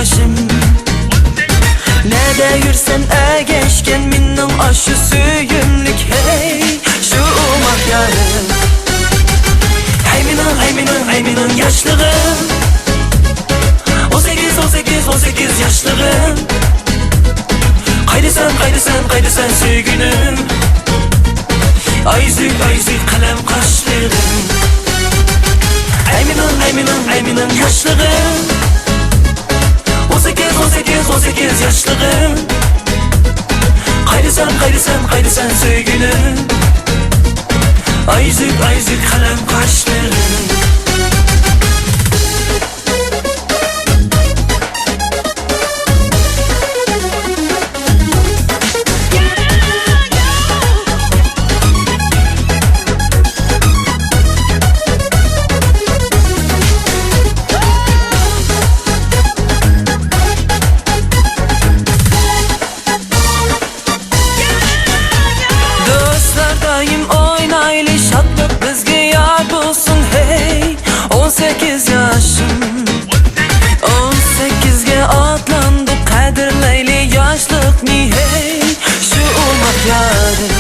yaşım. Nede yürsen egeşken minning aşı suyumlik. Hey şu umak yarım. Hey mening yaşlığım. 18 yaşlığım. Kaydısan söygünüm. Ayzık kalem kaşlığım. Hey mening yaşlığım. 18 yaşlığım. Kaydısan söygünüm. Ayzık kalem kaşlığım. Daim oynaylı şadlık bizge yar bulsun. Hey 18 yaşım. 18'ge atlandık kadirleyli yaşlık ni. Hey şu olmak yarım.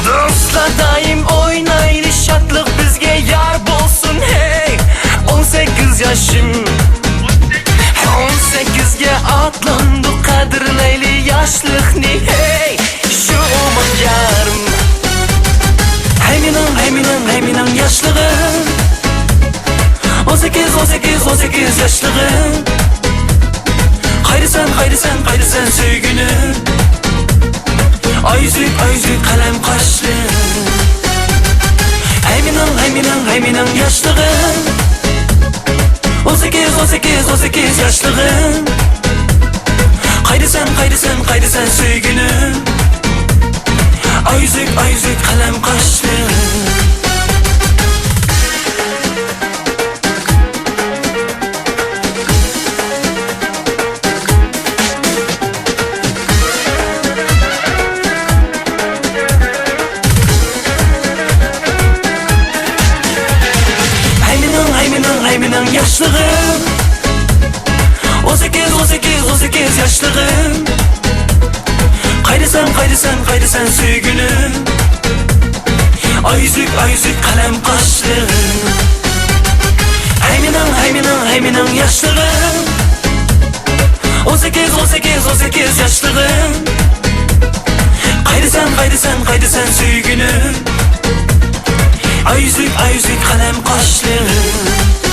Dostlar daim oynaylı şadlık bizge yar bulsun. Hey 18 yaşım. 18'ge atlandık kadirleyli yaşlık ni. Hey şu olmak yarım. Hey mening yaşlığım. 18 yaşlığım. Kaydısan söygünüm. Ayzık kalem kaşlığım. Hey mening yaşlığım. 18 yaşlığım. Kaydısan söygünüm. Ayzık kalem kaşlığım. Hey mening yaşlığım. 18 yaşlığım. Kaydısan söygünüm. Ayzık kalem kaşlığım. Hey mening yaşlığım. 18 yaşlığım. Kaydısan söygünüm. Ayzık kalem kaşlığım.